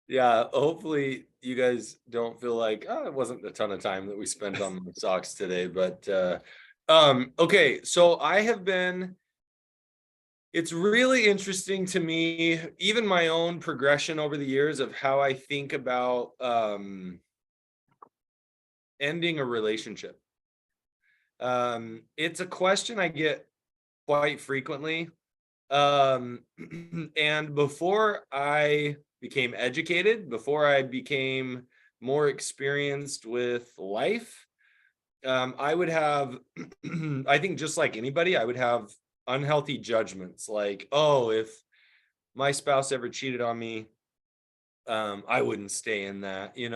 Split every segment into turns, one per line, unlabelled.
Yeah, hopefully you guys don't feel like, oh, it wasn't a ton of time that we spent on the socks today, but okay, so it's really interesting to me, even my own progression over the years of how I think about ending a relationship. It's a question I get quite frequently. Um, and before I became educated, before I became more experienced with life, I would have, I think just like anybody, I would have unhealthy judgments like, oh, if my spouse ever cheated on me, I wouldn't stay in that, and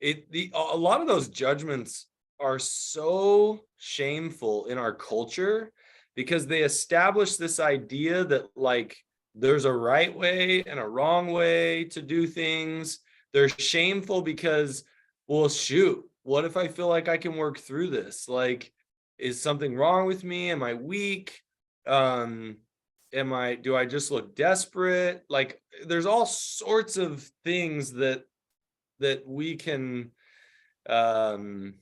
a lot of those judgments are so shameful in our culture because they establish this idea that like there's a right way and a wrong way to do things. They're shameful because, well, shoot, what if I feel like I can work through this? Like, is something wrong with me? Am I weak? Um, do I just look desperate? Like there's all sorts of things that we can um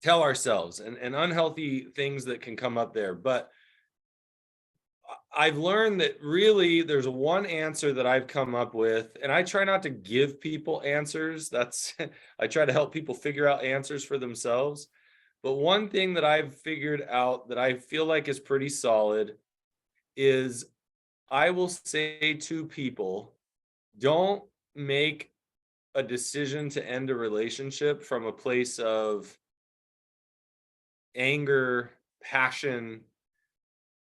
tell ourselves, and unhealthy things that can come up there. But I've learned that really there's one answer that I've come up with, and I try not to give people answers. That's I try to help people figure out answers for themselves. But one thing that I've figured out that I feel like is pretty solid is I will say to people, don't make a decision to end a relationship from a place of anger, passion.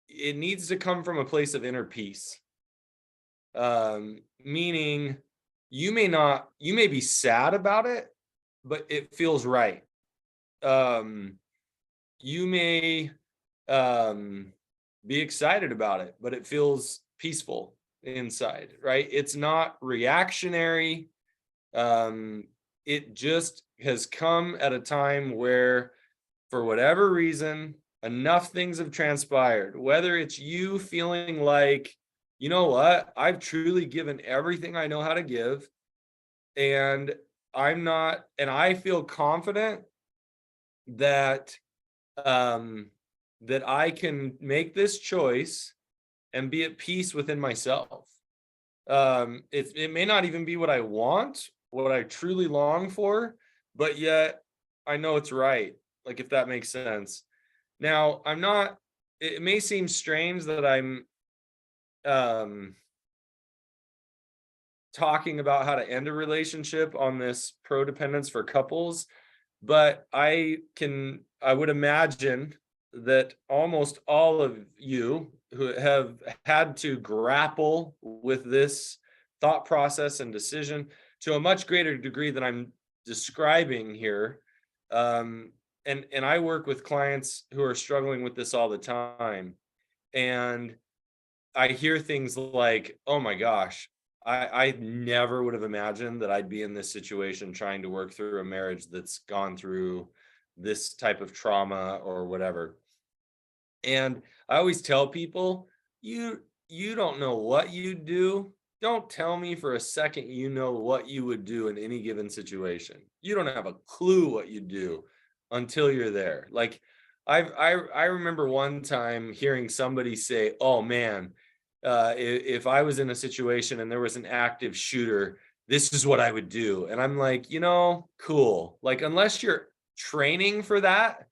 It needs to come from a place of inner peace. Meaning you may be sad about it, but it feels right. Um, you may um, be excited about it, but it feels peaceful inside, right? It's not reactionary. Um, it just has come at a time where, for whatever reason, enough things have transpired. Whether it's you feeling like, you know what, I've truly given everything I know how to give, and and I feel confident that um that I can make this choice and be at peace within myself. It may not even be what I want, what I truly long for, but yet I know it's right. Like if that makes sense. Now, I'm not it may seem strange that I'm um talking about how to end a relationship on this Prodependence for couples, but I would imagine that almost all of you who have had to grapple with this thought process and decision to a much greater degree than I'm describing here. Um, and I work with clients who are struggling with this all the time. And I hear things like, "Oh my gosh, I never would have imagined that I'd be in this situation trying to work through a marriage that's gone through this type of trauma or whatever." And I always tell people, you don't know what you do. Don't tell me for a second you know what you would do in any given situation. You don't have a clue what you do until you're there. Like I remember one time hearing somebody say, "Oh man, if I was in a situation and there was an active shooter, this is what I would do." And I'm like, cool. Like unless you're training for that,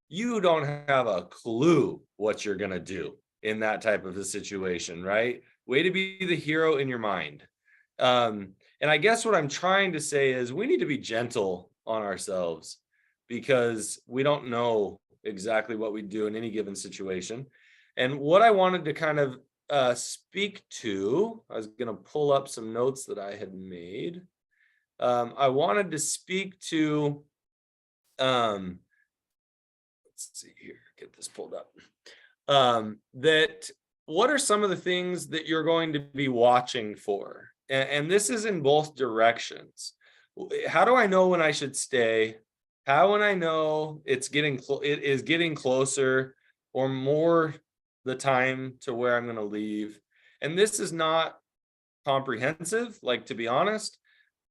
you don't have a clue what you're going to do in that type of a situation, right? Way to be the hero in your mind. And I guess what I'm trying to say is we need to be gentle on ourselves because we don't know exactly what we do in any given situation. And what I wanted to kind of speak to, I was going to pull up some notes that I had made. I wanted to speak to um, let's see here, get this pulled up. That what are some of the things that you're going to be watching for? And this is in both directions. How do I know when I should stay? How when I know it is getting closer or more the time to where I'm going to leave? And this is not comprehensive. Like, to be honest,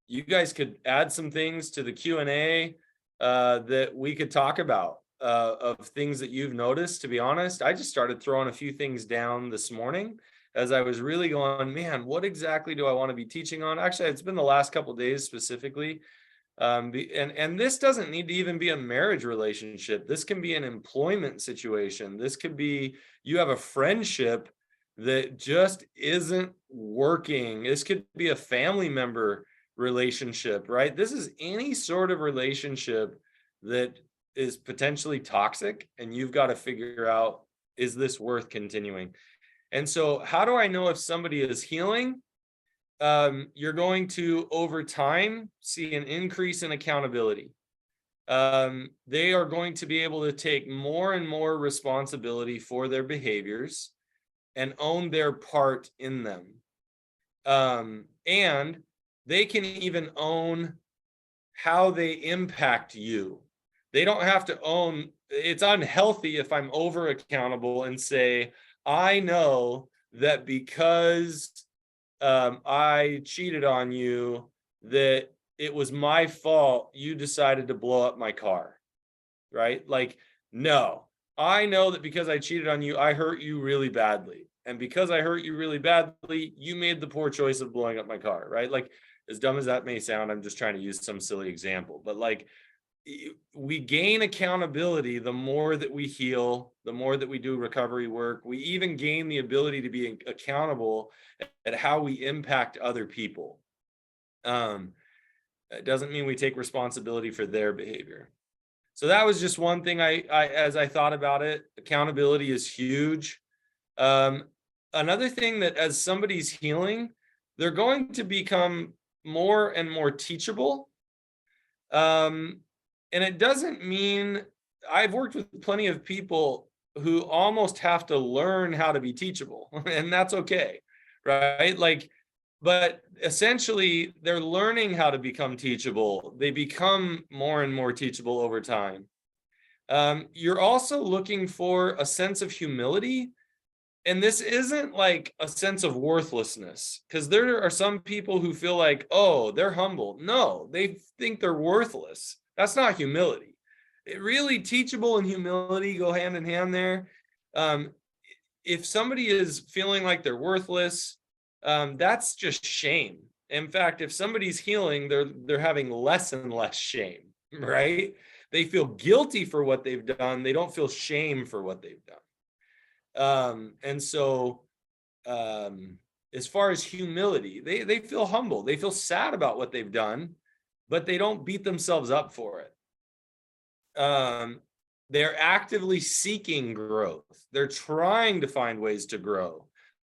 you guys could add some things to the Q&A that we could talk about of things that you've noticed. To be honest, I just started throwing a few things down this morning as I was really going, man, what exactly do I want to be teaching on? Actually, it's been the last couple of days specifically. And this doesn't need to even be a marriage relationship. This can be an employment situation. This could be you have a friendship that just isn't working. This could be a family member relationship, right? This is any sort of relationship that is potentially toxic, and you've got to figure out, is this worth continuing? And so how do I know if somebody is healing? You're going to, over time, see an increase in accountability. They are going to be able to take more and more responsibility for their behaviors and own their part in them. And they can even own how they impact you. They don't have to own, it's unhealthy if I'm over accountable and say, I know that because I cheated on you, that it was my fault you decided to blow up my car, right? Like, no, I know that because I cheated on you, I hurt you really badly. And because I hurt you really badly, you made the poor choice of blowing up my car, right? Like, as dumb as that may sound, I'm just trying to use some silly example, but like, we gain accountability the more that we heal, the more that we do recovery work. We even gain the ability to be accountable at how we impact other people. It doesn't mean we take responsibility for their behavior. So that was just one thing I as I thought about it. Accountability is huge. Another thing, that as somebody's healing, they're going to become more and more teachable. And it doesn't mean, I've worked with plenty of people who almost have to learn how to be teachable, and that's okay, right? Like, but essentially they're learning how to become teachable. They become more and more teachable over time. You're also looking for a sense of humility. And this isn't like a sense of worthlessness, because there are some people who feel like, oh, they're humble. No, they think they're worthless. That's not humility. It really, teachable and humility go hand in hand there. If somebody is feeling like they're worthless, that's just shame. In fact, if somebody's healing, they're having less and less shame, right? They feel guilty for what they've done. They don't feel shame for what they've done. And so as far as humility, they feel humble. They feel sad about what they've done, but they don't beat themselves up for it. They're actively seeking growth. They're trying to find ways to grow.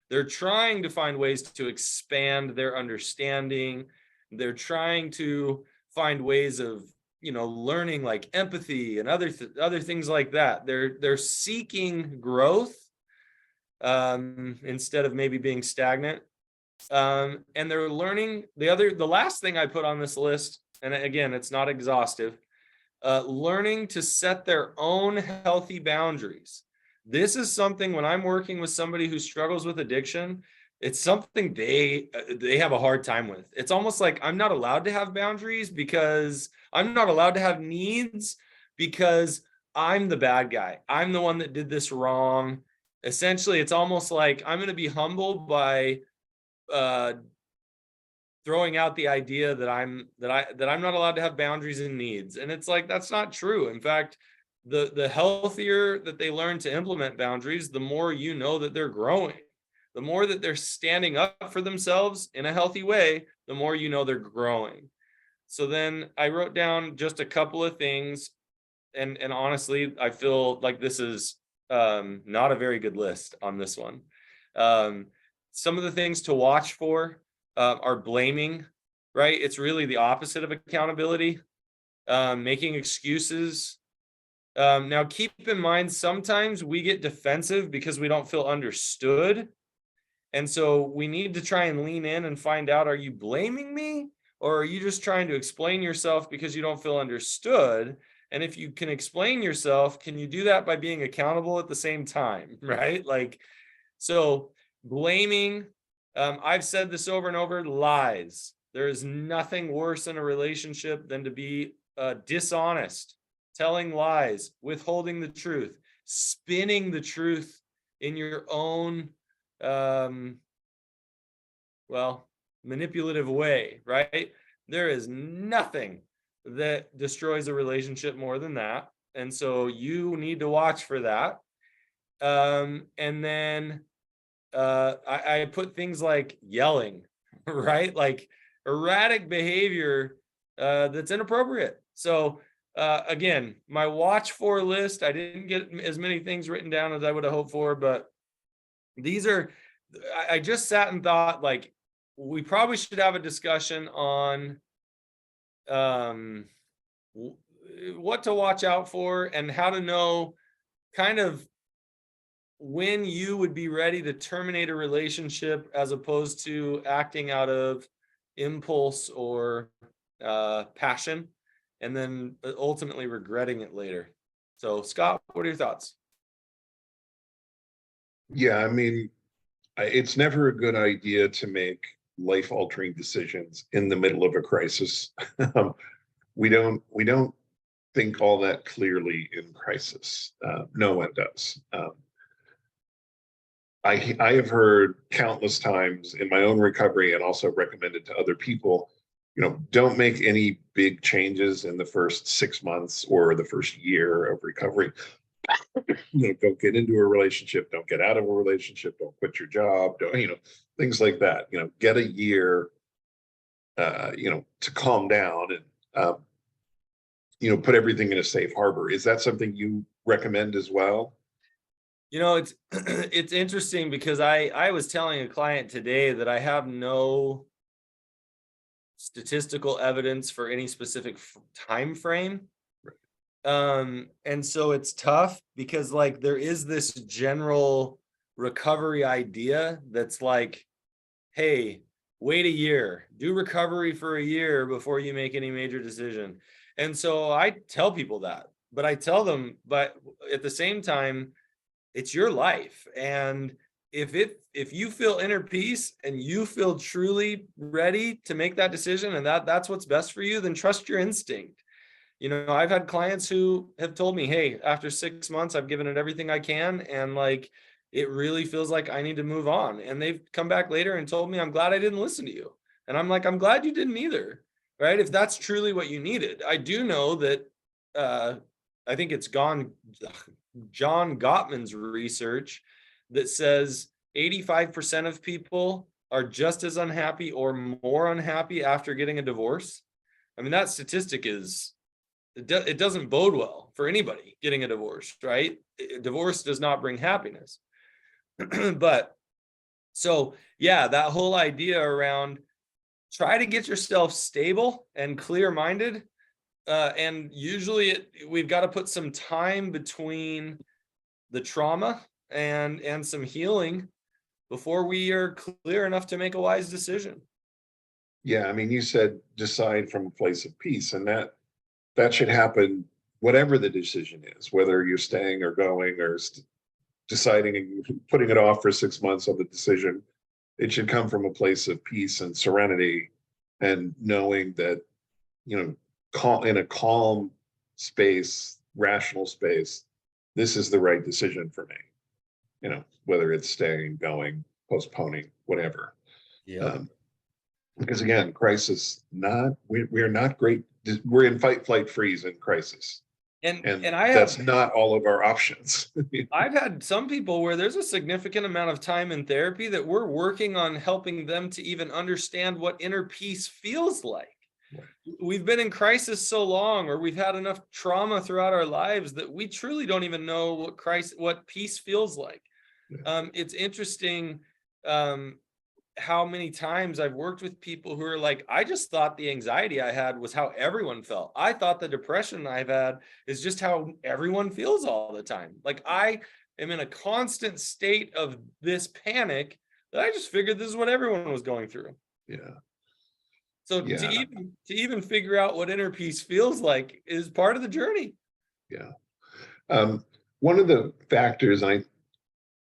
They're trying to find ways to expand their understanding. They're trying to find ways of, learning, like empathy and other things like that. They're seeking growth instead of maybe being stagnant. And they're learning. The last thing I put on this list, and again, it's not exhaustive, learning to set their own healthy boundaries. This is something, when I'm working with somebody who struggles with addiction, it's something they have a hard time with. It's almost like, I'm not allowed to have boundaries because I'm not allowed to have needs because I'm the bad guy. I'm the one that did this wrong. Essentially, it's almost like I'm going to be humbled by throwing out the idea that I'm not allowed to have boundaries and needs. And it's like, that's not true. In fact, the healthier that they learn to implement boundaries, the more that they're growing. The more that they're standing up for themselves in a healthy way, the more they're growing. So then I wrote down just a couple of things, and honestly, I feel like this is not a very good list on this one. Some of the things to watch for are blaming, right? It's really the opposite of accountability. Making excuses. Now, keep in mind, sometimes we get defensive because we don't feel understood. And so we need to try and lean in and find out, are you blaming me? Or are you just trying to explain yourself because you don't feel understood? And if you can explain yourself, can you do that by being accountable at the same time, right? Like, so blaming, I've said this over and over, lies. There is nothing worse in a relationship than to be dishonest, telling lies, withholding the truth, spinning the truth in your own, well, manipulative way, right? There is nothing that destroys a relationship more than that. And so you need to watch for that. And then I put things like yelling, right? Like erratic behavior that's inappropriate. So again, my watch for list, I didn't get as many things written down as I would have hoped for, but these are, I just sat and thought, like, we probably should have a discussion on what to watch out for and how to know kind of when you would be ready to terminate a relationship as opposed to acting out of impulse or passion and then ultimately regretting it later. So Scott, what are your thoughts?
Yeah, I mean, it's never a good idea to make life-altering decisions in the middle of a crisis. We don't think all that clearly in crisis. No one does. I have heard countless times in my own recovery and also recommended to other people, don't make any big changes in the first 6 months or the first year of recovery. Don't get into a relationship, don't get out of a relationship, don't quit your job, don't, things like that. Get a year, to calm down and, put everything in a safe harbor. Is that something you recommend as well?
It's it's interesting because I was telling a client today that I have no statistical evidence for any specific time frame. And so it's tough because like there is this general recovery idea that's like, hey, wait a year, do recovery for a year before you make any major decision. And so I tell people that, but I tell them, but at the same time, it's your life. And if you feel inner peace and you feel truly ready to make that decision and that's what's best for you, then trust your instinct. I've had clients who have told me, hey, after 6 months, I've given it everything I can. And like, it really feels like I need to move on. And they've come back later and told me, I'm glad I didn't listen to you. And I'm like, I'm glad you didn't either. Right. If that's truly what you needed. I do know that I think it's John Gottman's research that says 85% of people are just as unhappy or more unhappy after getting a divorce. I mean, that statistic is, it doesn't bode well for anybody getting a divorce, right? Divorce does not bring happiness. But so, yeah, that whole idea around try to get yourself stable and clear-minded. And usually we've got to put some time between the trauma and some healing before we are clear enough to make a wise decision.
Yeah, I mean, you said decide from a place of peace, and that should happen whatever the decision is, whether you're staying or going or deciding and putting it off for 6 months of the decision. It should come from a place of peace and serenity and knowing that, in a calm space, rational space, this is the right decision for me, whether it's staying, going, postponing, whatever.
Yeah.
Because again, crisis, we're not great. We're in fight, flight, freeze in crisis. And that's not all of our options.
I've had some people where there's a significant amount of time in therapy that we're working on helping them to even understand what inner peace feels like. Right. We've been in crisis so long, or we've had enough trauma throughout our lives that we truly don't even know what peace feels like. Yeah. It's interesting how many times I've worked with people who are like, I just thought the anxiety I had was how everyone felt. I thought the depression I've had is just how everyone feels all the time. Like I am in a constant state of this panic that I just figured this is what everyone was going through.
Yeah.
So yeah. to even figure out what inner peace feels like is part of the journey.
Yeah. One of the factors, I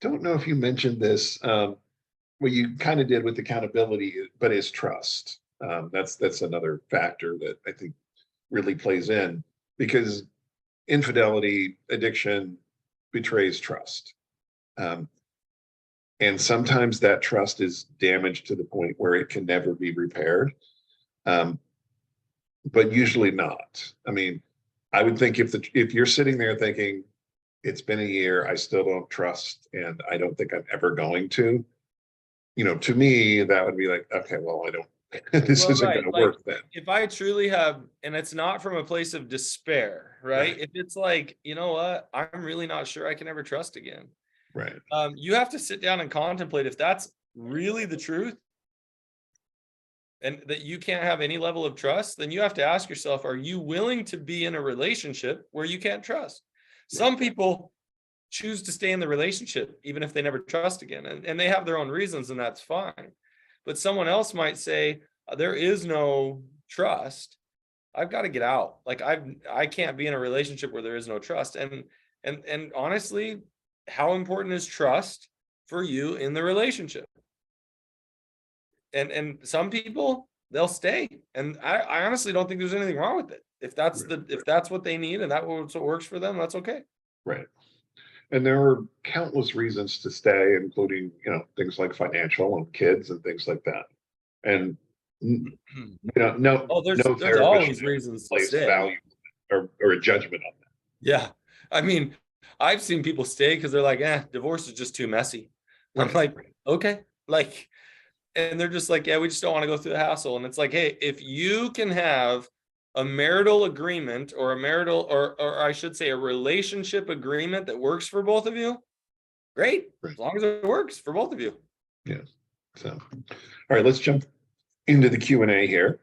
don't know if you mentioned this, what you kind of did with accountability, but is trust. That's another factor that I think really plays in, because infidelity, addiction betrays trust. Um, and sometimes that trust is damaged to the point where it can never be repaired. Um, but usually not. I mean, I would think if you're sitting there thinking it's been a year, I still don't trust, and I don't think I'm ever going to, to me, that would be like, okay, well, I don't, this
Well,
isn't
right.
going to
Like,
work then.
if I truly have, and it's not from a place of despair, right?
Right.
If it's like, you know what, I'm really not sure I can ever trust again.
Right.
You have to sit down and contemplate if that's really the truth and that you can't have any level of trust, then you have to ask yourself, are you willing to be in a relationship where you can't trust? Some people choose to stay in the relationship even if they never trust again, and they have their own reasons, and that's fine. But someone else might say, there is no trust. I've got to get out. Like I can't be in a relationship where there is no trust. And honestly, how important is trust for you in the relationship? And some people, they'll stay. And I honestly don't think there's anything wrong with it. If that's what they need and that's what works for them, that's okay.
Right. And there are countless reasons to stay, including, things like financial and kids and things like that. And, no,
Oh, there's
no
there's
therapist should
always
ever
reasons to
place
stay.
value or a judgment on that.
Yeah. I mean, I've seen people stay because they're like, divorce is just too messy. I'm
Right.
like, okay. Like, and they're just like, yeah, we just don't want to go through the hassle. And it's like, hey, if you can have a marital agreement or a marital, or I should say a relationship agreement that works for both of you, great.
Right.
As long as it works for both of you.
Yeah. So, all right, let's jump into the Q&A here.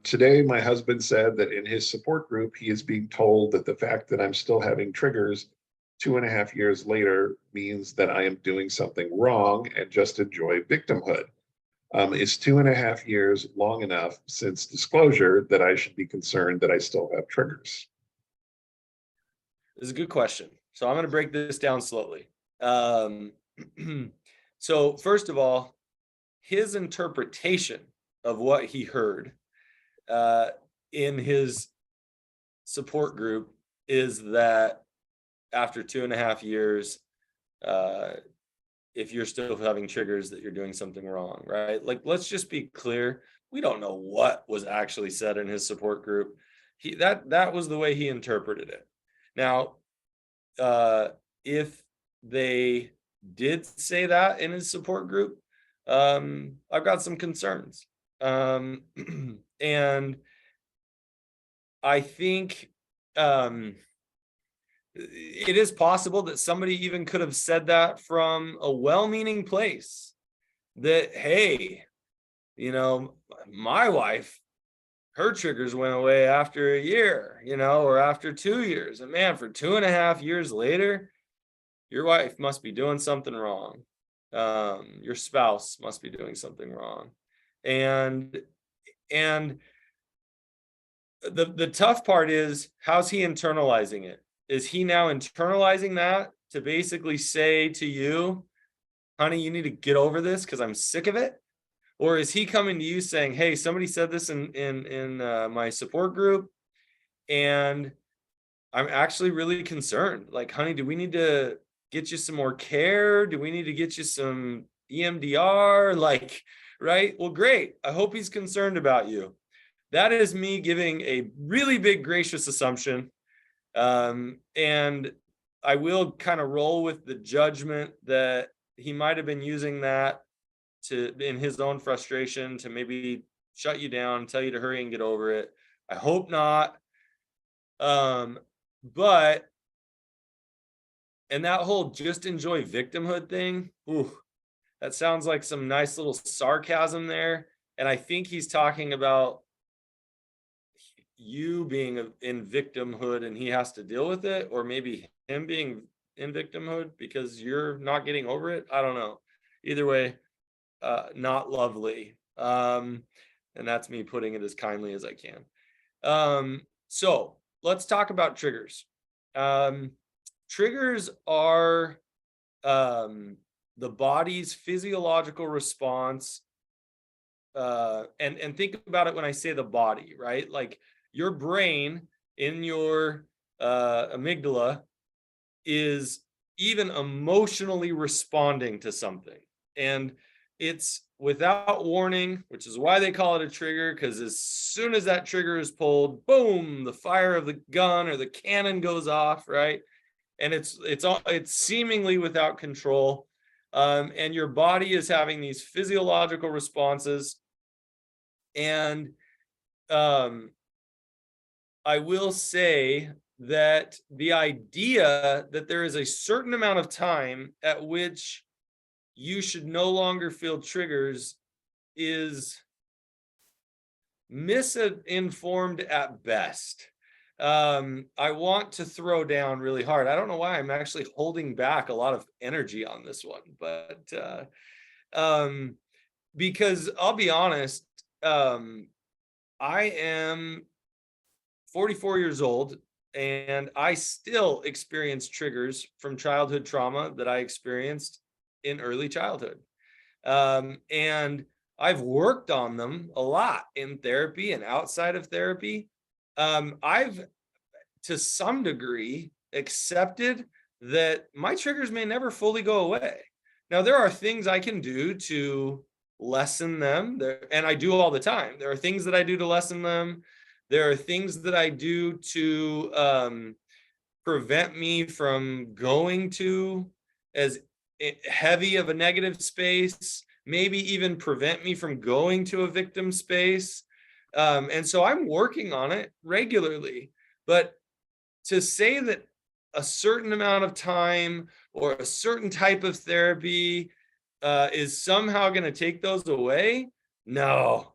Today, my husband said that in his support group, he is being told that the fact that I'm still having triggers 2.5 years later means that I am doing something wrong and just enjoy victimhood. Is 2.5 years long enough since disclosure that I should be concerned that I still have triggers?
This is a good question. So I'm going to break this down slowly. So first of all, his interpretation of what he heard in his support group is that after 2.5 years, if you're still having triggers, that you're doing something wrong, right? Like, let's just be clear. We don't know what was actually said in his support group. That was the way he interpreted it. Now, if they did say that in his support group, I've got some concerns. And I think it is possible that somebody even could have said that from a well-meaning place, that, hey, my wife, her triggers went away after a year, or after 2 years. And man, for 2.5 years later, your wife must be doing something wrong. Your spouse must be doing something wrong. And the tough part is, how's he internalizing it? Is he now internalizing that to basically say to you, honey, you need to get over this because I'm sick of it? Or is he coming to you saying, hey, somebody said this in my support group, and I'm actually really concerned. Like, honey, do we need to get you some more care? Do we need to get you some EMDR? Like, right? Well, great. I hope he's concerned about you. That is me giving a really big gracious assumption. And I will kind of roll with the judgment that he might have been using that in his own frustration to maybe shut you down, tell you to hurry and get over it. I hope not. But and that whole just enjoy victimhood thing, that sounds like some nice little sarcasm there. And I think he's talking about you being in victimhood and he has to deal with it, or maybe him being in victimhood because you're not getting over it. I don't know. Either way, not lovely. And that's me putting it as kindly as I can. So let's talk about triggers. Triggers are the body's physiological response, and think about it when I say the body, right? Like your brain in your amygdala is even emotionally responding to something. And it's without warning, which is why they call it a trigger, because as soon as that trigger is pulled, boom, the fire of the gun or the cannon goes off, right? And it's seemingly without control. And your body is having these physiological responses. And I will say that the idea that there is a certain amount of time at which you should no longer feel triggers is misinformed at best. I want to throw down really hard. I don't know why I'm actually holding back a lot of energy on this one, but because I'll be honest, I am 44 years old and I still experience triggers from childhood trauma that I experienced in early childhood. And I've worked on them a lot in therapy and outside of therapy. I've, to some degree, accepted that my triggers may never fully go away. Now, there are things I can do to lessen them, and I do all the time. There are things that I do to lessen them. There are things that I do to prevent me from going to as heavy of a negative space, maybe even prevent me from going to a victim space. And so I'm working on it regularly. But to say that a certain amount of time or a certain type of therapy is somehow going to take those away, no.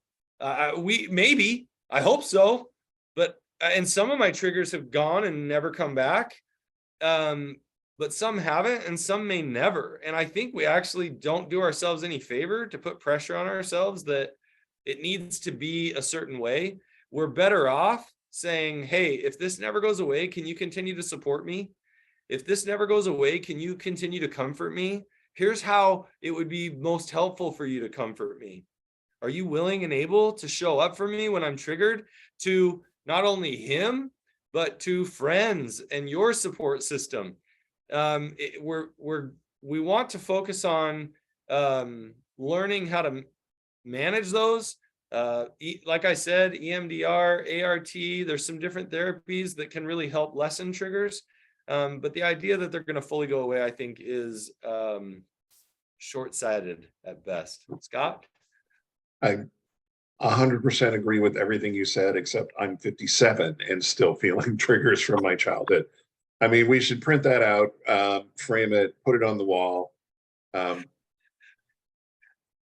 I hope so, but and some of my triggers have gone and never come back. But some haven't and some may never. And I think we actually don't do ourselves any favor to put pressure on ourselves that it needs to be a certain way. We're better off saying, hey, if this never goes away, can you continue to support me? If this never goes away, can you continue to comfort me? Here's how it would be most helpful for you to comfort me. Are you willing and able to show up for me when I'm triggered? To not only him, but to friends and your support system. We want to focus on learning how to manage those. Like I said, EMDR, ART, there's some different therapies that can really help lessen triggers. But the idea that they're going to fully go away, I think, is short-sighted at best. Scott?
I 100% agree with everything you said, except I'm 57 and still feeling triggers from my childhood. I mean, we should print that out, frame it, put it on the wall.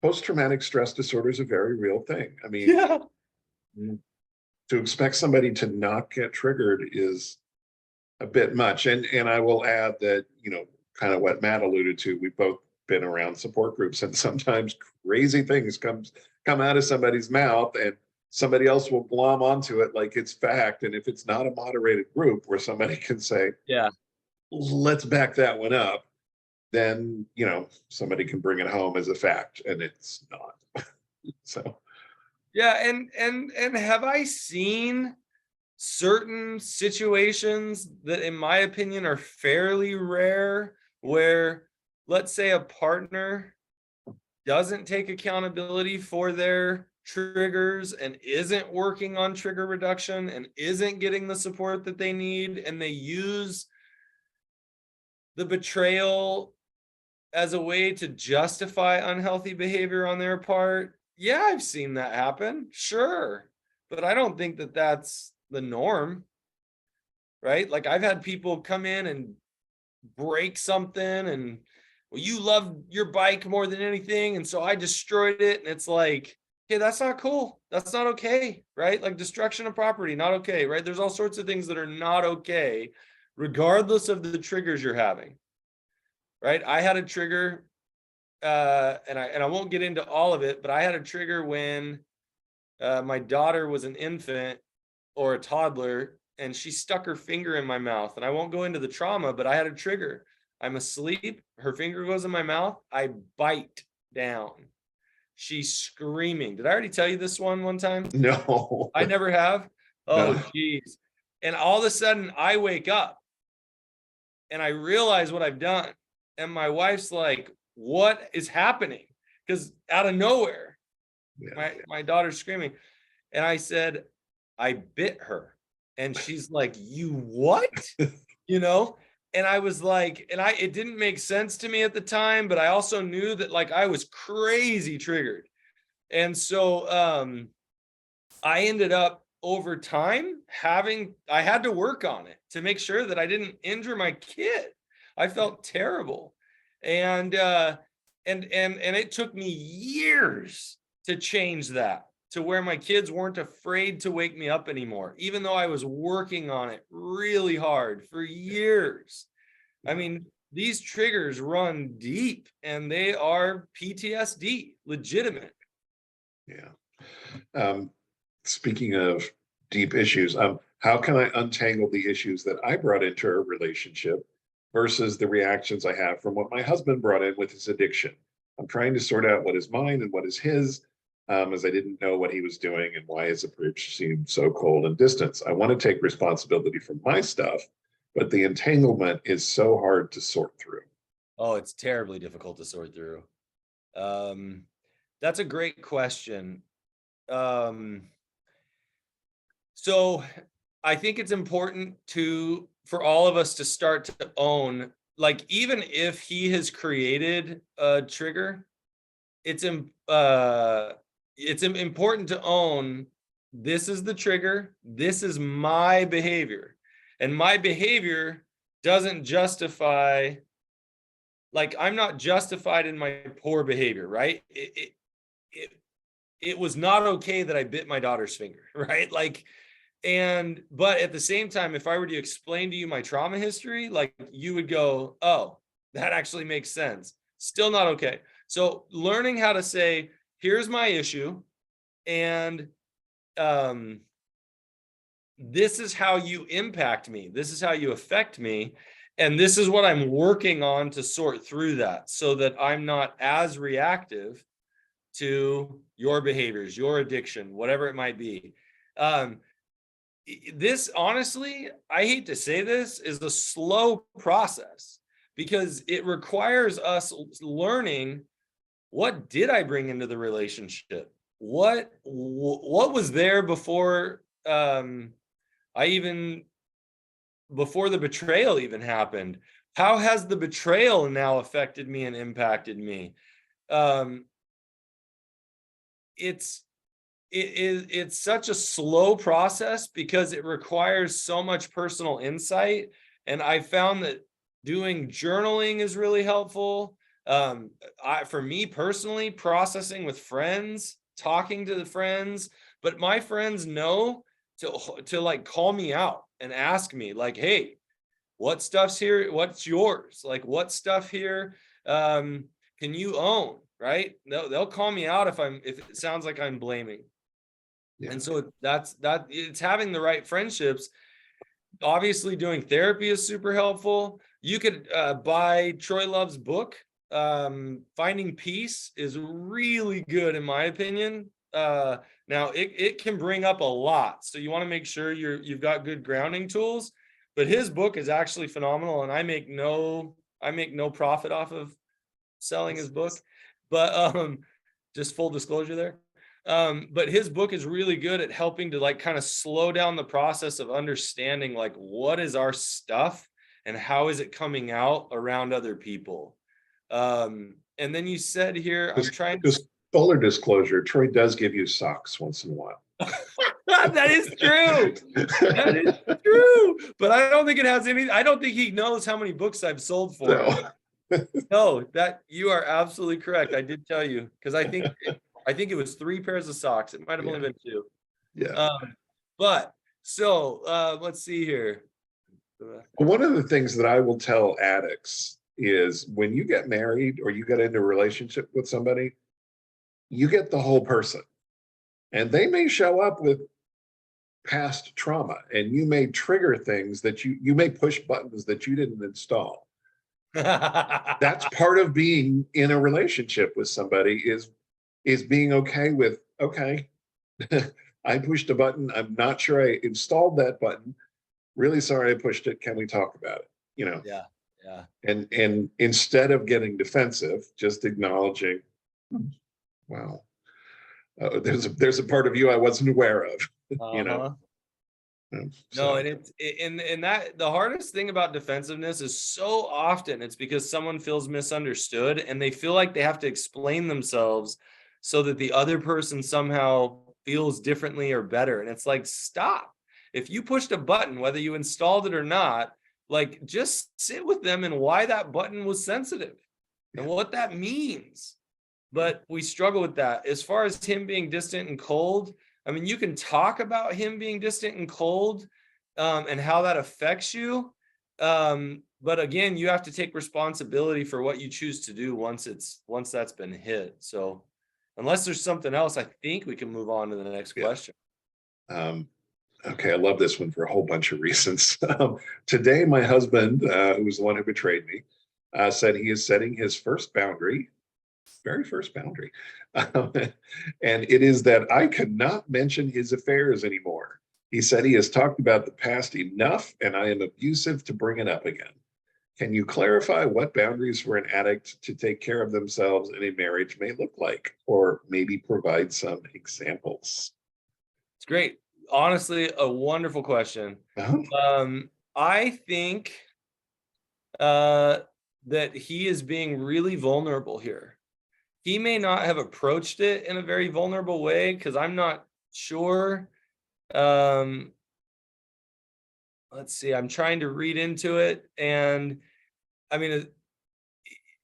Post-traumatic stress disorder is a very real thing. I mean,
Yeah.
to expect somebody to not get triggered is a bit much. And I will add that, you know, kind of what Matt alluded to, we've both been around support groups, and sometimes crazy things come out of somebody's mouth and somebody else will glom onto it like it's fact. And if it's not a moderated group where somebody can say,
Yeah.
let's back that one up, then, you know, somebody can bring it home as a fact, and it's not. So
Yeah, and have I seen certain situations that in my opinion are fairly rare where, let's say, a partner doesn't take accountability for their triggers and isn't working on trigger reduction and isn't getting the support that they need, and they use the betrayal as a way to justify unhealthy behavior on their part. Yeah, I've seen that happen. Sure. But I don't think that that's the norm, right? Like I've had people come in and break something and, well, you love your bike more than anything, and so I destroyed it. And it's like, okay, that's not cool. That's not okay, right? Like destruction of property, not okay, right? There's all sorts of things that are not okay, regardless of the triggers you're having, right? I had a trigger, and I won't get into all of it, but I had a trigger when my daughter was an infant or a toddler, and she stuck her finger in my mouth. And I won't go into the trauma, but I had a trigger. I'm asleep. Her finger goes in my mouth. I bite down. She's screaming. Did I already tell you this one time?
No.
I never have. Oh,
No.
geez. And all of a sudden I wake up and I realize what I've done. And my wife's like, what is happening? Because out of nowhere,
Yeah.
my daughter's screaming. And I said, I bit her. And she's like, you what? You know? And I was like, it didn't make sense to me at the time, but I also knew that like I was crazy triggered. And so I ended up over time I had to work on it to make sure that I didn't injure my kid. I felt terrible. And it took me years to change that, to where my kids weren't afraid to wake me up anymore, even though I was working on it really hard for years. I mean, these triggers run deep and they are PTSD, legitimate.
Yeah. Speaking of deep issues, how can I untangle the issues that I brought into a relationship versus the reactions I have from what my husband brought in with his addiction? I'm trying to sort out what is mine and what is his, as I didn't know what he was doing and why his approach seemed so cold and distant. I want to take responsibility for my stuff, but the entanglement is so hard to sort through.
Oh, it's terribly difficult to sort through. That's a great question. So I think it's important for all of us to start to own, like, even if he has created a trigger, it's important to own, this is the trigger, this is my behavior, and my behavior doesn't justify, like, I'm not justified in my poor behavior, right? It was not okay that I bit my daughter's finger, right? Like, but at the same time, if I were to explain to you my trauma history, like, you would go, oh, that actually makes sense. Still not okay. So learning how to say, here's my issue, and this is how you impact me. This is how you affect me. And this is what I'm working on to sort through that so that I'm not as reactive to your behaviors, your addiction, whatever it might be. This, honestly, I hate to say this, is a slow process because it requires us learning, what did I bring into the relationship? What was there before before the betrayal even happened? How has the betrayal now affected me and impacted me? It's such a slow process because it requires so much personal insight. And I found that doing journaling is really helpful. For me personally, processing with friends, talking to the friends, but my friends know to like call me out and ask me, like, hey, what stuff's here? What's yours? Like, what stuff here can you own? Right? They'll call me out if it sounds like I'm blaming.
Yeah.
And so it's having the right friendships. Obviously, doing therapy is super helpful. You could buy Troy Love's book. Finding Peace is really good, in my opinion. Now it can bring up a lot, so you want to make sure you've got good grounding tools. But his book is actually phenomenal, and I make no profit off of selling his book. But just full disclosure there. But his book is really good at helping to like kind of slow down the process of understanding, like, what is our stuff and how is it coming out around other people. And then you said here, I'm trying to.
Just fuller disclosure, Troy does give you socks once in a while.
That is true. That is true. But I don't think I don't think he knows how many books I've sold for.
No.
No, that you are absolutely correct. I did tell you, because I think it was 3 pairs of socks. It might have only been 2.
Yeah.
But so let's see here.
One of the things that I will tell addicts is when you get married or you get into a relationship with somebody, you get the whole person. And they may show up with past trauma, and you may trigger things that you may push buttons that you didn't install. That's part of being in a relationship with somebody is being okay with, okay, I pushed a button. I'm not sure I installed that button. Really sorry I pushed it. Can we talk about it? You know,
Yeah, yeah.
and instead of getting defensive, just acknowledging, wow, there's a part of you I wasn't aware of, you know.
Uh-huh. No,
So
and and that the hardest thing about defensiveness is so often it's because someone feels misunderstood and they feel like they have to explain themselves so that the other person somehow feels differently or better. And it's like, stop. If you pushed a button, whether you installed it or not, like just sit with them and why that button was sensitive and what that means. But we struggle with that. As far as him being distant and cold, I mean, you can talk about him being distant and cold, and how that affects you. But again, you have to take responsibility for what you choose to do once that's been hit. So unless there's something else, I think we can move on to the next
yeah.
question.
Okay, I love this one for a whole bunch of reasons. Today, my husband, who was the one who betrayed me, said he is setting his first boundary, very first boundary. And it is that I cannot mention his affairs anymore. He said he has talked about the past enough and I am abusive to bring it up again. Can you clarify what boundaries for an addict to take care of themselves in a marriage may look like, or maybe provide some examples?
It's great. Honestly, a wonderful question.
Uh-huh.
I think uh, that he is being really vulnerable here. He may not have approached it in a very vulnerable way because I'm not sure. Um, let's see, I'm trying to read into it. And I mean,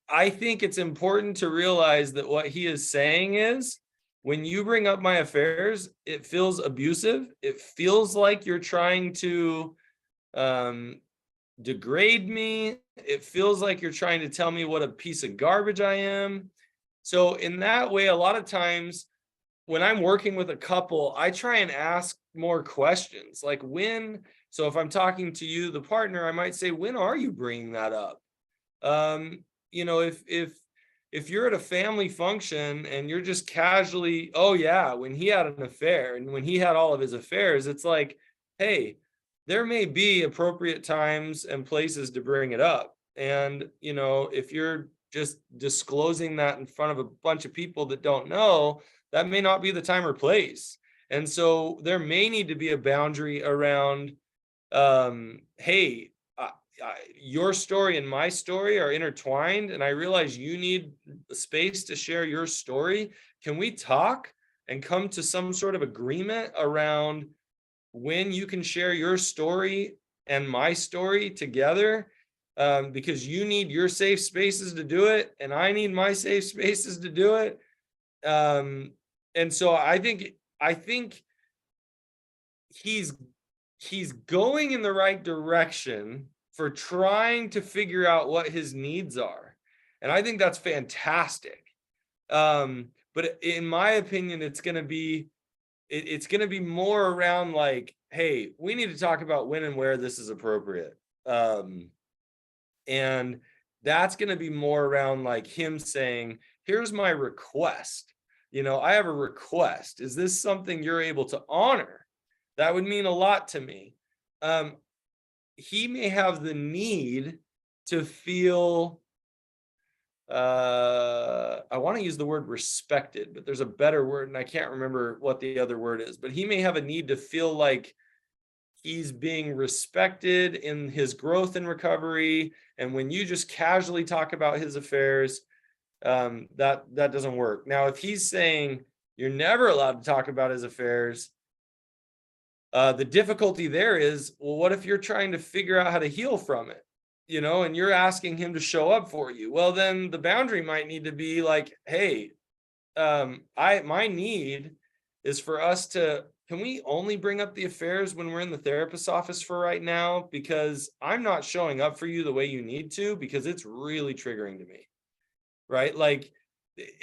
I think it's important to realize that what he is saying is when you bring up my affairs, it feels abusive. It feels like you're trying to um, degrade me. It feels like you're trying to tell me what a piece of garbage I am. So, in that way, a lot of times when I'm working with a couple, I try and ask more questions. Like, when, so if I'm talking to you, the partner, I might say, when are you bringing that up? Um, if you're at a family function and you're just casually, oh yeah, when he had an affair and when he had all of his affairs, it's like, hey, there may be appropriate times and places to bring it up. And if you're just disclosing that in front of a bunch of people that don't know, that may not be the time or place. And so there may need to be a boundary around, hey, your story and my story are intertwined, and I realize you need a space to share your story. Can we talk and come to some sort of agreement around when you can share your story and my story together? Because you need your safe spaces to do it, and I need my safe spaces to do it. And so I think he's going in the right direction for trying to figure out what his needs are. And I think that's fantastic. But in my opinion, it's going to be more around like, hey, we need to talk about when and where this is appropriate. And that's going to be more around like him saying, here's my request. I have a request. Is this something you're able to honor? That would mean a lot to me. He may have the need to feel, I want to use the word respected, but there's a better word and I can't remember what the other word is, but he may have a need to feel like he's being respected in his growth and recovery. And when you just casually talk about his affairs, that doesn't work. Now, if he's saying you're never allowed to talk about his affairs, the difficulty there is, well, what if you're trying to figure out how to heal from it, and you're asking him to show up for you? Well, then the boundary might need to be like, hey, my need is for us to, can we only bring up the affairs when we're in the therapist's office for right now? Because I'm not showing up for you the way you need to, because it's really triggering to me. Right. Like,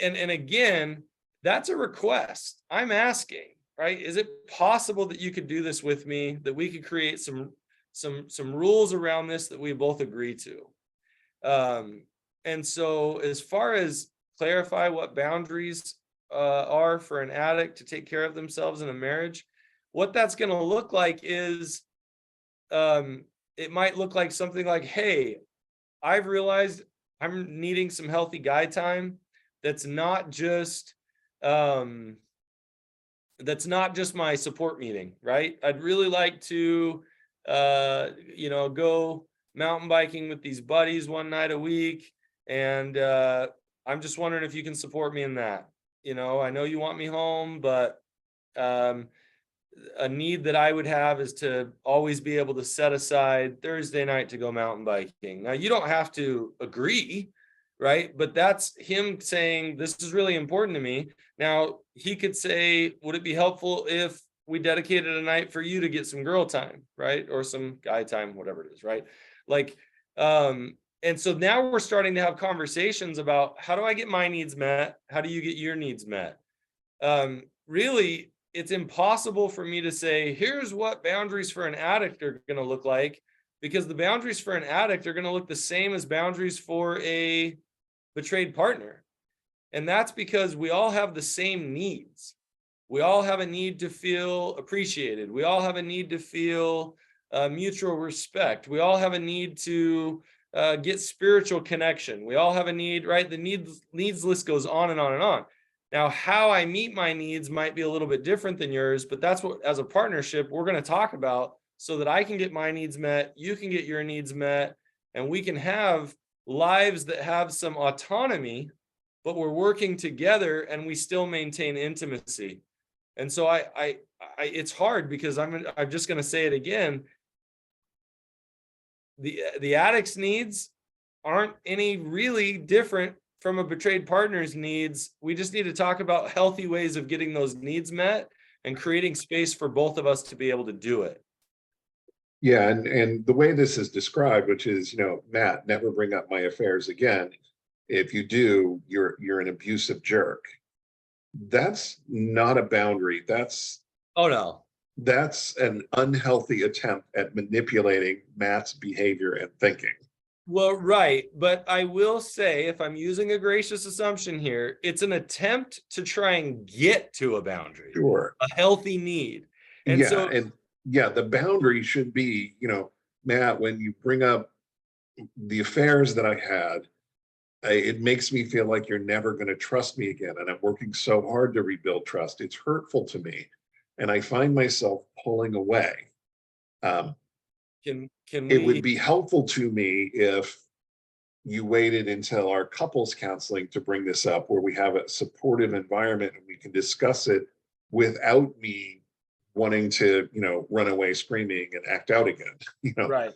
and again, that's a request. I'm asking, right? Is it possible that you could do this with me, that we could create some rules around this that we both agree to? And so as far as clarify what boundaries are for an addict to take care of themselves in a marriage, what that's going to look like is it might look like something like, hey, I've realized I'm needing some healthy guy time that's not just um my support meeting, right? I'd really like to go mountain biking with these buddies one night a week, and I'm just wondering if you can support me in that. I know you want me home, but um a need that I would have is to always be able to set aside Thursday night to go mountain biking. Now, you don't have to agree, right? But that's him saying, this is really important to me. Now, he could say, would it be helpful if we dedicated a night for you to get some girl time, right? Or some guy time, whatever it is, right? Like, and so now we're starting to have conversations about, how do I get my needs met? How do you get your needs met? Really, it's impossible for me to say, here's what boundaries for an addict are going to look like, because the boundaries for an addict are going to look the same as boundaries for a betrayed partner. And that's because we all have the same needs. We all have a need to feel appreciated. We all have a need to feel mutual respect. We all have a need to get spiritual connection. We all have a need, right? The needs list goes on and on and on. Now, how I meet my needs might be a little bit different than yours, but that's what, as a partnership, we're going to talk about, so that I can get my needs met, you can get your needs met, and we can have lives that have some autonomy, but we're working together and we still maintain intimacy. And so it's hard, because I'm just going to say it again. The addict's needs aren't any really different from a betrayed partner's needs. We just need to talk about healthy ways of getting those needs met and creating space for both of us to be able to do it.
Yeah, and the way this is described, which is, Matt, never bring up my affairs again. If you do, you're an abusive jerk. That's not a boundary.
Oh no.
That's an unhealthy attempt at manipulating Matt's behavior and thinking.
Well, right. But I will say, if I'm using a gracious assumption here, it's an attempt to try and get to a boundary,
Sure.
a healthy need. And so,
the boundary should be, Matt, when you bring up the affairs that I had, it makes me feel like you're never going to trust me again. And I'm working so hard to rebuild trust. It's hurtful to me. And I find myself pulling away. It would be helpful to me if you waited until our couples counseling to bring this up, where we have a supportive environment and we can discuss it without me wanting to, run away screaming and act out again,
Right.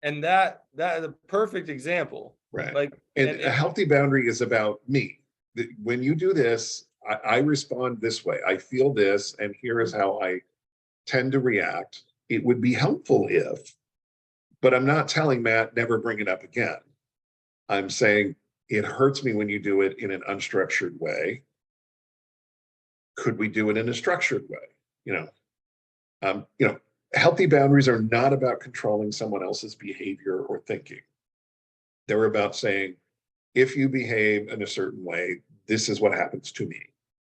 And that is a perfect example.
Right.
Like,
and a healthy boundary is about me. When you do this, I respond this way. I feel this, and here is how I tend to react. It would be helpful if, but I'm not telling Matt, never bring it up again. I'm saying, it hurts me when you do it in an unstructured way. Could we do it in a structured way? Healthy boundaries are not about controlling someone else's behavior or thinking. They're about saying, if you behave in a certain way, this is what happens to me,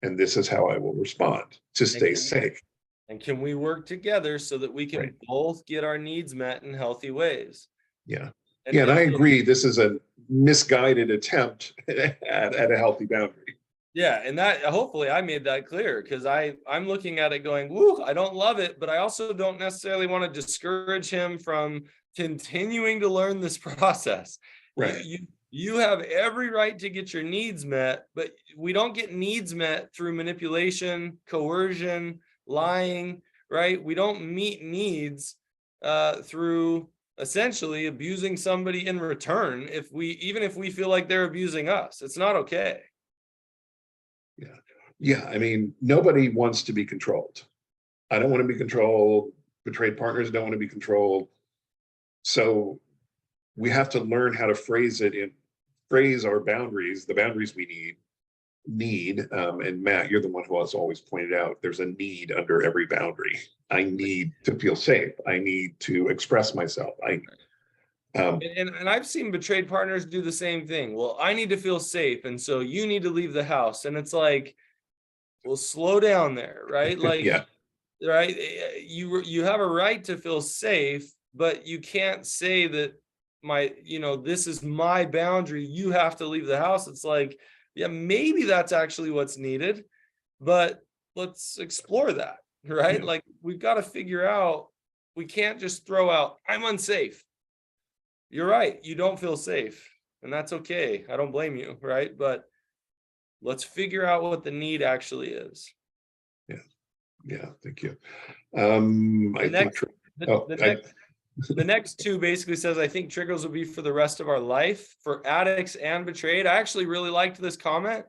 and this is how I will respond to stay safe.
And can we work together so that we can both get our needs met in healthy ways?
Yeah. And I agree, this is a misguided attempt at a healthy boundary.
Yeah, and that, hopefully I made that clear, because I'm looking at it going, woo, I don't love it, but I also don't necessarily want to discourage him from continuing to learn this process.
Right.
You have every right to get your needs met, but we don't get needs met through manipulation, coercion, lying, right? We don't meet needs through essentially abusing somebody in return, even if we feel like they're abusing us. It's not okay.
Yeah. I mean, nobody wants to be controlled. I don't want to be controlled. Betrayed partners don't want to be controlled. So we have to learn how to phrase our boundaries, the boundaries we need. And Matt, you're the one who has always pointed out there's a need under every boundary. I need to feel safe. I need to express myself.
And I've seen betrayed partners do the same thing. Well, I need to feel safe, and so you need to leave the house. And it's like, well, slow down there, right? Like,
yeah,
right? You have a right to feel safe, but you can't say that this is my boundary. You have to leave the house. It's like, yeah, maybe that's actually what's needed, but let's explore that, right?
yeah,
Like, we've got to figure out, we can't just throw out, I'm unsafe. You're right. You don't feel safe, and that's okay. I don't blame you, right? But let's figure out what the need actually is.
yeah, yeah. Thank you.
The
I think.
next, the,
Oh,
the next, the next two basically says, I think triggers will be for the rest of our life for addicts and betrayed. I actually really liked this comment,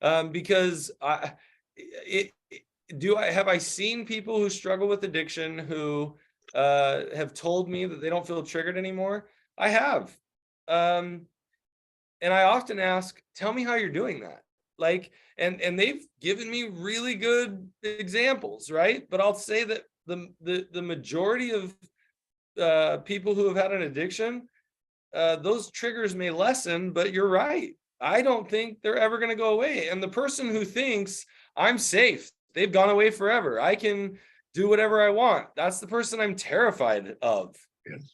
because have I seen people who struggle with addiction who have told me that they don't feel triggered anymore? I have. Um, and I often ask, tell me how you're doing that. Like, and they've given me really good examples, right? But I'll say that the majority of people who have had an addiction, those triggers may lessen, but you're right. I don't think they're ever going to go away. And the person who thinks I'm safe, they've gone away forever, I can do whatever I want, that's the person I'm terrified of.
yes.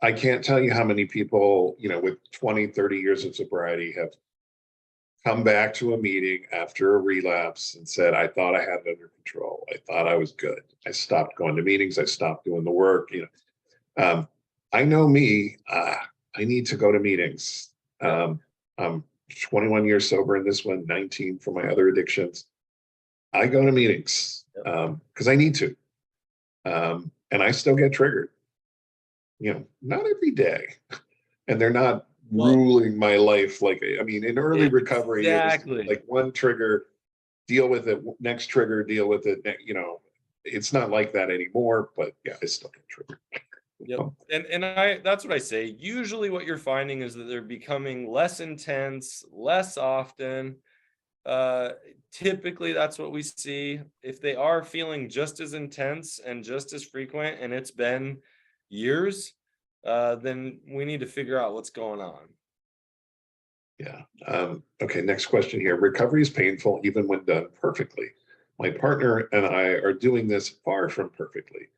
I can't tell you how many people, with 20, 30 years of sobriety have come back to a meeting after a relapse and said, I thought I had it under control. I thought I was good. I stopped going to meetings. I stopped doing the work. I know me. I need to go to meetings. I'm 21 years sober in this one, 19 for my other addictions. I go to meetings because I need to. And I still get triggered. Not every day. And they're not ruling my life. Like, I mean, in early recovery,
exactly.
like one trigger, deal with it. Next trigger, deal with it. It's not like that anymore, but yeah, I still get triggered.
Yep. And that's what I say. Usually what you're finding is that they're becoming less intense, less often. Typically that's what we see. If they are feeling just as intense and just as frequent, and it's been years, then we need to figure out what's going on.
Yeah. Okay, next question here. Recovery is painful even when done perfectly. My partner and I are doing this far from perfectly.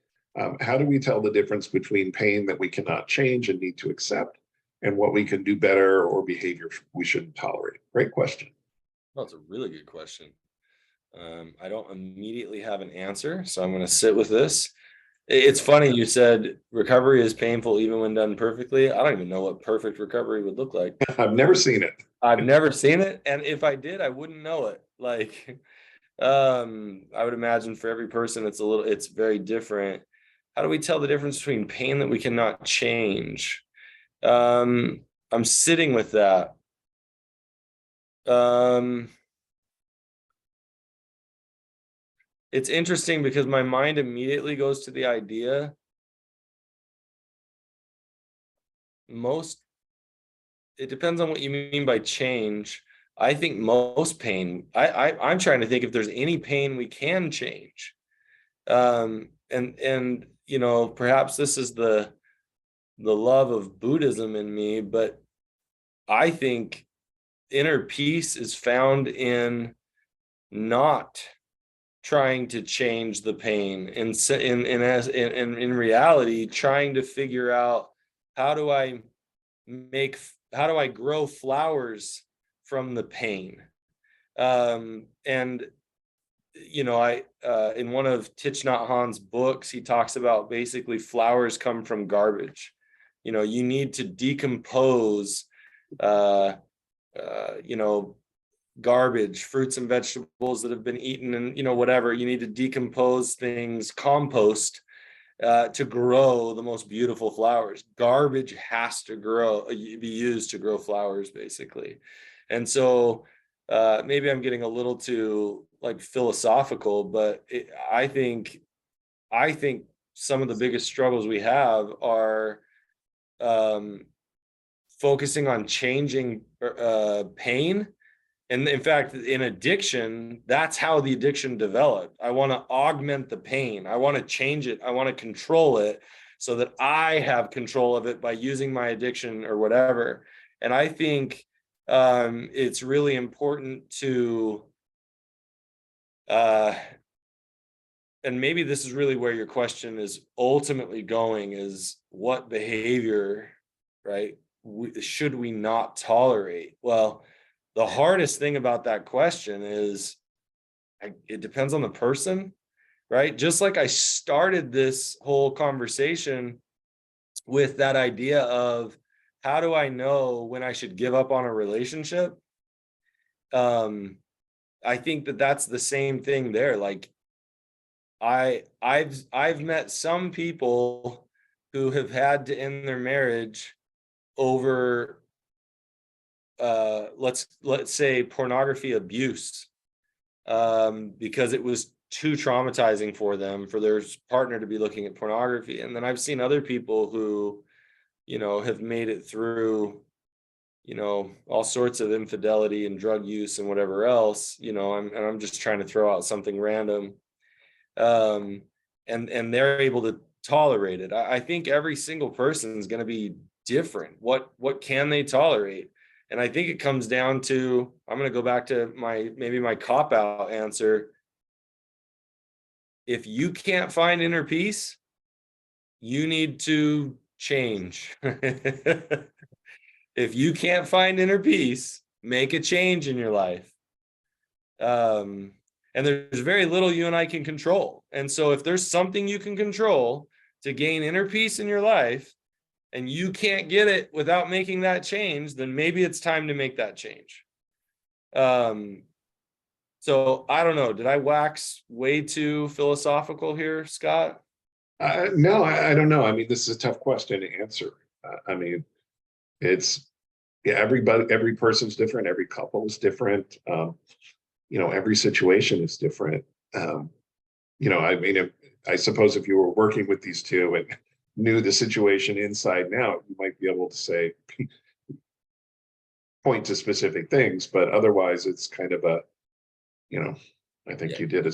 How do we tell the difference between pain that we cannot change and need to accept and what we can do better or behavior we shouldn't tolerate? Great question.
Well, that's a really good question. I don't immediately have an answer, so I'm going to sit with this. It's funny you said recovery is painful even when done perfectly. I don't even know what perfect recovery would look like.
I've never seen it.
I've never seen it, and if I did, I wouldn't know it. Like, I would imagine for every person, it's very different. How do we tell the difference between pain that we cannot change? I'm sitting with that. It's interesting because my mind immediately goes to the idea it depends on what you mean by change. I think most pain, I'm trying to think if there's any pain we can change. And perhaps this is the love of Buddhism in me, but I think inner peace is found in not trying to change the pain, in reality trying to figure out how do I grow flowers from the pain. And I in one of Thich Nhat Hanh's books, he talks about basically flowers come from garbage. You need to decompose garbage, fruits and vegetables that have been eaten, and whatever. You need to decompose things, compost, to grow the most beautiful flowers. Garbage has to be used to grow flowers, basically. And so maybe I'm getting a little too philosophical, but I think some of the biggest struggles we have are focusing on changing pain. And in fact, in addiction, that's how the addiction developed. I want to augment the pain. I want to change it. I want to control it so that I have control of it by using my addiction or whatever. And I think it's really important to and maybe this is really where your question is ultimately going, is what behavior, right, should we not tolerate? Well, the hardest thing about that question is it depends on the person, right? Just like I started this whole conversation with that idea of how do I know when I should give up on a relationship? I think that that's the same thing there. Like I've met some people who have had to end their marriage over let's say pornography abuse, because it was too traumatizing for them for their partner to be looking at pornography. And then I've seen other people who, have made it through, all sorts of infidelity and drug use and whatever else, I'm just trying to throw out something random. And they're able to tolerate it. I think every single person is going to be different. What can they tolerate? And I think it comes down to, I'm going to go back to my cop out answer. If you can't find inner peace, you need to change. If you can't find inner peace, make a change in your life. And there's very little you and I can control. And so if there's something you can control to gain inner peace in your life, and you can't get it without making that change, then maybe it's time to make that change. So I don't know. Did I wax way too philosophical here, Scott?
No, I don't know. I mean, this is a tough question to answer. I mean, it's, yeah, every person's different. Every couple is different. Every situation is different. I mean, I suppose if you were working with these two and knew the situation inside and out, you might be able to say, point to specific things, but otherwise it's kind of a, I think you did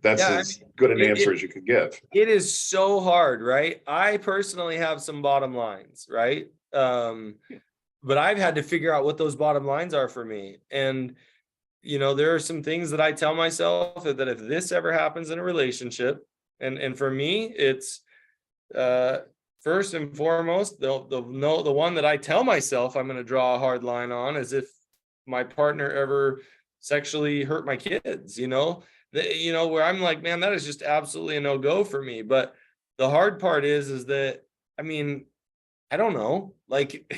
that's as good an answer as you could give.
It is so hard, right? I personally have some bottom lines, right? But I've had to figure out what those bottom lines are for me. And, there are some things that I tell myself that if this ever happens in a relationship, and for me, it's first and foremost, the one that I tell myself I'm going to draw a hard line on is if my partner ever sexually hurt my kids, where I'm like, man, that is just absolutely a no-go for me. But the hard part is that, I mean, I don't know, like,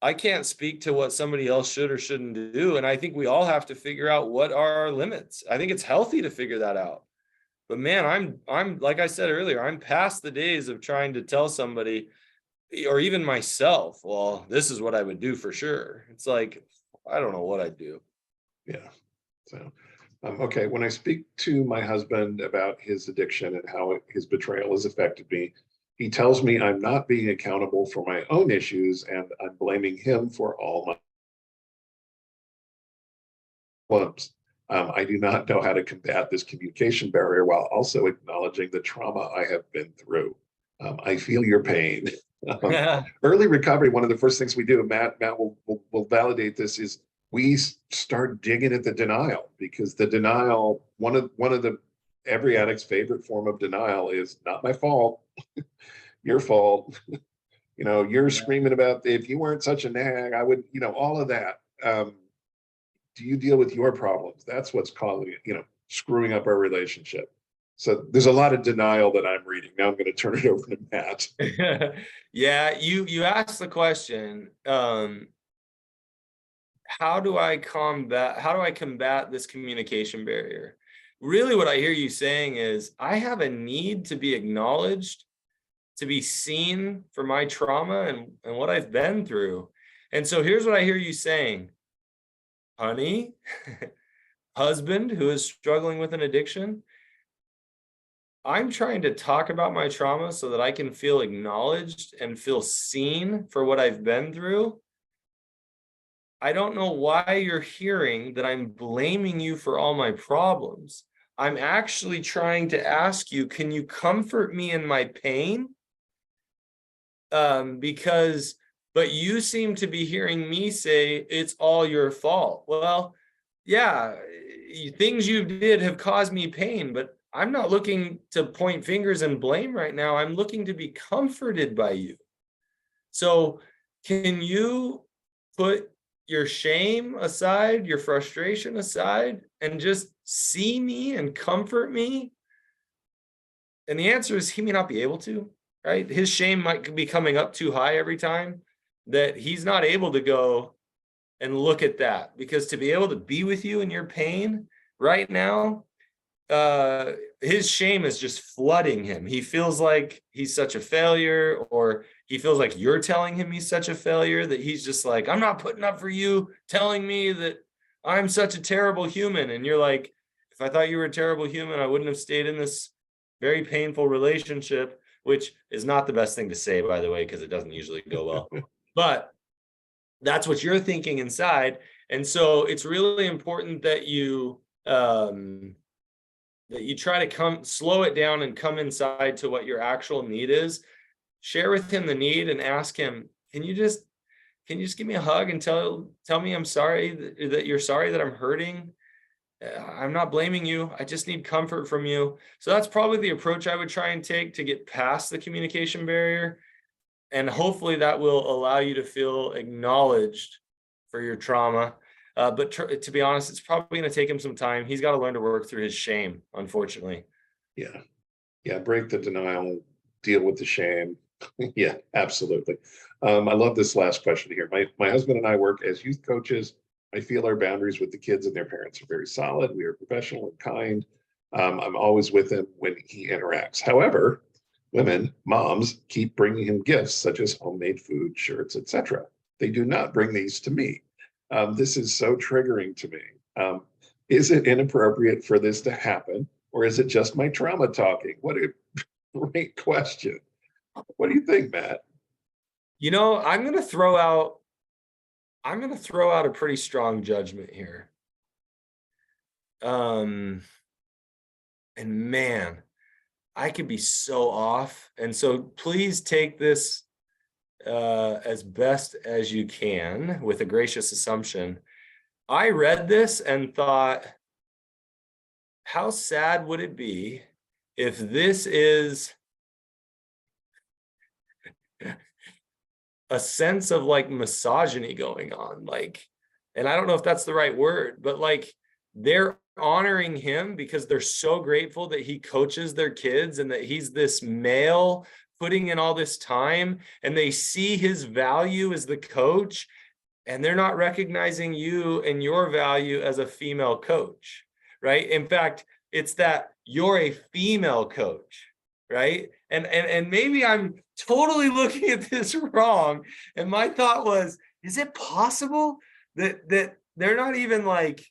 I can't speak to what somebody else should or shouldn't do. And I think we all have to figure out what are our limits. I think it's healthy to figure that out. But man, I'm like I said earlier, I'm past the days of trying to tell somebody or even myself, well, this is what I would do for sure. It's like, I don't know what I'd do.
Yeah. So, okay. When I speak to my husband about his addiction and how his betrayal has affected me, he tells me I'm not being accountable for my own issues and I'm blaming him for all my problems. I do not know how to combat this communication barrier while also acknowledging the trauma I have been through. I feel your pain. Early recovery, one of the first things we do, Matt will validate this, is we start digging at the denial, because the denial, one of the every addict's favorite form of denial is not my fault, your fault. You're screaming about, if you weren't such a nag, I would, all of that. Do you deal with your problems? That's what's causing it, screwing up our relationship. So there's a lot of denial that I'm reading. Now I'm going to turn it over to Matt.
Yeah, you asked the question, how do I combat this communication barrier? Really what I hear you saying is I have a need to be acknowledged, to be seen for my trauma and what I've been through. And so here's what I hear you saying. Honey, husband who is struggling with an addiction, I'm trying to talk about my trauma so that I can feel acknowledged and feel seen for what I've been through. I don't know why you're hearing that I'm blaming you for all my problems. I'm actually trying to ask you, can you comfort me in my pain? Because, but you seem to be hearing me say it's all your fault. Well, yeah, things you did have caused me pain, but I'm not looking to point fingers and blame right now. I'm looking to be comforted by you. So can you put your shame aside, your frustration aside, and just see me and comfort me? And the answer is he may not be able to, right? His shame might be coming up too high every time, that he's not able to go and look at that, because to be able to be with you in your pain right now, his shame is just flooding him. He feels like he's such a failure, or he feels like you're telling him he's such a failure, that he's just like, I'm not putting up for you telling me that I'm such a terrible human. And you're like, if I thought you were a terrible human, I wouldn't have stayed in this very painful relationship, which is not the best thing to say, by the way, because it doesn't usually go well. But that's what you're thinking inside. And so it's really important that you try to slow it down and come inside to what your actual need is. Share with him the need and ask him, can you just give me a hug and tell me I'm sorry, that you're sorry that I'm hurting? I'm not blaming you. I just need comfort from you. So that's probably the approach I would try and take to get past the communication barrier. And hopefully that will allow you to feel acknowledged for your trauma. But to be honest, it's probably going to take him some time. He's got to learn to work through his shame, unfortunately.
Yeah. Yeah. Break the denial, deal with the shame. Yeah, absolutely. I love this last question here. My husband and I work as youth coaches. I feel our boundaries with the kids and their parents are very solid. We are professional and kind. I'm always with him when he interacts. However, women, moms, keep bringing him gifts such as homemade food, shirts, etc. They do not bring these to me. This is so triggering to me. Is it inappropriate for this to happen, or is it just my trauma talking? What a great question. What do you think, Matt?
I'm going to throw out a pretty strong judgment here. And man, I could be so off. And so please take this as best as you can with a gracious assumption. I read this and thought, how sad would it be if this is a sense of like misogyny going on, like, and I don't know if that's the right word, but like they're honoring him because they're so grateful that he coaches their kids and that he's this male putting in all this time, and they see his value as the coach, and they're not recognizing you and your value as a female coach, right? In fact, it's that you're a female coach, right? And maybe I'm totally looking at this wrong. And my thought was, is it possible that they're not even like,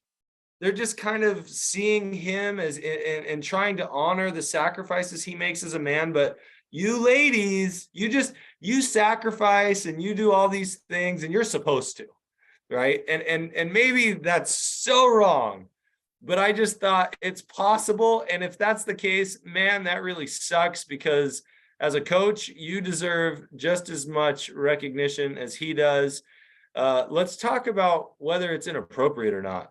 they're just kind of seeing him as and trying to honor the sacrifices he makes as a man, but you ladies, you sacrifice and you do all these things and you're supposed to, right? And maybe that's so wrong, but I just thought it's possible. And if that's the case, man, that really sucks, because as a coach, you deserve just as much recognition as he does. Let's talk about whether it's inappropriate or not.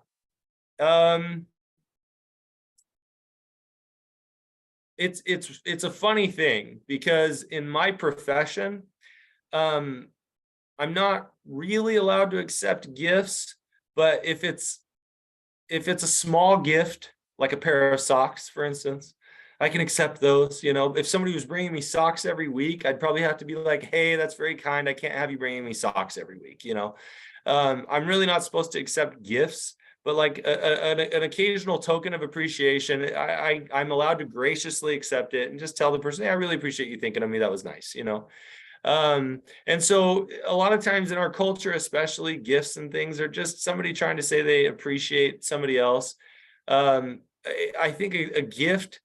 It's a funny thing, because in my profession, I'm not really allowed to accept gifts, but if it's a small gift, like a pair of socks, for instance, I can accept those. If somebody was bringing me socks every week, I'd probably have to be like, hey, that's very kind. I can't have you bringing me socks every week. I'm really not supposed to accept gifts, but like an occasional token of appreciation, I'm allowed to graciously accept it and just tell the person, hey, I really appreciate you thinking of me. That was nice, And so a lot of times in our culture, especially, gifts and things are just somebody trying to say they appreciate somebody else. I think a gift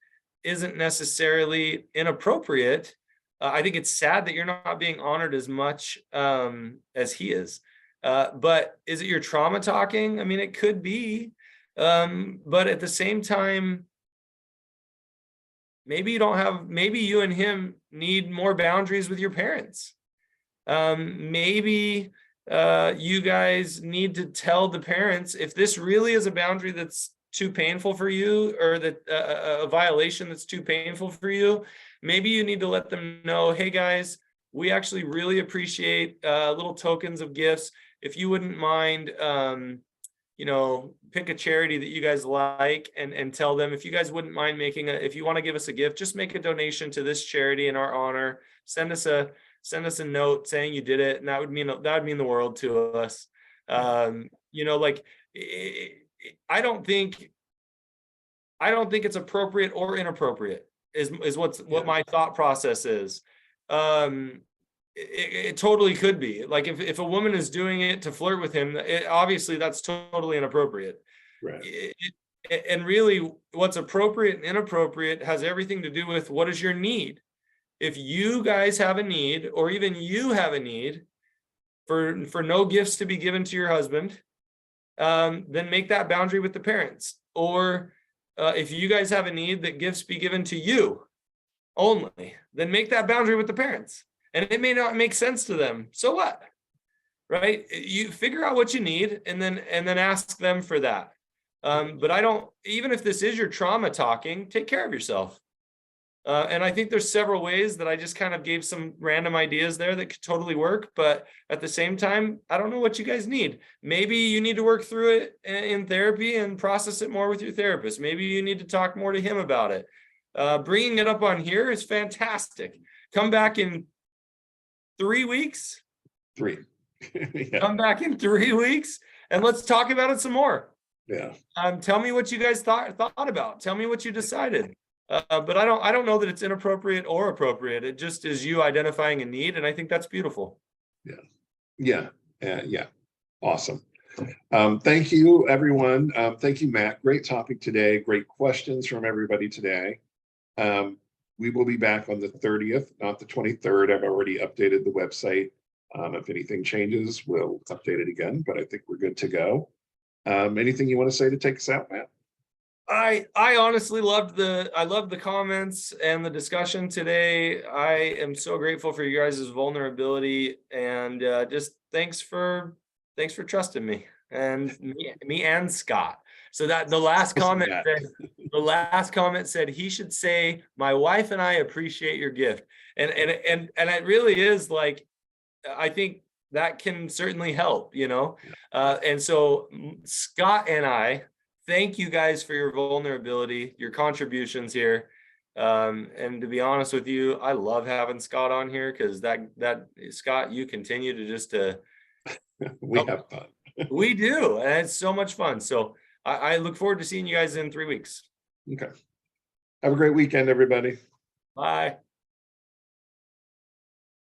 isn't necessarily inappropriate. I think it's sad that you're not being honored as much as he is. But is it your trauma talking? I mean, it could be. But at the same time, maybe you don't have, maybe you and him need more boundaries with your parents. Maybe you guys need to tell the parents, if this really is a boundary that's too painful for you, or that a violation that's too painful for you, maybe you need to let them know, hey guys, we actually really appreciate little tokens of gifts. If you wouldn't mind, you know, pick a charity that you guys like, and tell them, if you guys wouldn't mind making if you want to give us a gift, just make a donation to this charity in our honor. Send us a note saying you did it, and that would mean the world to us. You know, like, I don't think it's appropriate or inappropriate is what my thought process is. It totally could be, like, if a woman is doing it to flirt with him, obviously that's totally inappropriate.
Right.
And really, what's appropriate and inappropriate has everything to do with what is your need. If you guys have a need, or even you have a need for no gifts to be given to your husband, then make that boundary with the parents. Or if you guys have a need that gifts be given to you only, then make that boundary with the parents. And it may not make sense to them. So what? Right? You figure out what you need, and then ask them for that. But I don't, even if this is your trauma talking, take care of yourself. And I think there's several ways that I just kind of gave some random ideas there that could totally work. But at the same time, I don't know what you guys need. Maybe you need to work through it in therapy and process it more with your therapist. Maybe you need to talk more to him about it. Bringing it up on here is fantastic. Come back in 3 weeks.
3. Yeah.
Come back in 3 weeks and let's talk about it some more.
Yeah.
Tell me what you guys thought about. Tell me what you decided. But I don't know that it's inappropriate or appropriate. It just is you identifying a need, and I think that's beautiful.
Yeah. Awesome. Thank you, everyone. Thank you, Matt. Great topic today. Great questions from everybody today. We will be back on the 30th, not the 23rd. I've already updated the website. If anything changes, we'll update it again, but I think we're good to go. Anything you want to say to take us out, Matt?
I honestly loved the comments and the discussion today. I am so grateful for you guys' vulnerability, and just thanks for trusting me and me and Scott. So that the last comment said he should say, my wife and I appreciate your gift. And it really is, like, I think that can certainly help, you know? And so Scott and I, thank you guys for your vulnerability, your contributions here. And to be honest with you, I love having Scott on here, because that Scott, you continue to just
we have fun.
We do, and it's so much fun. So I look forward to seeing you guys in 3 weeks.
Okay. Have a great weekend, everybody.
Bye.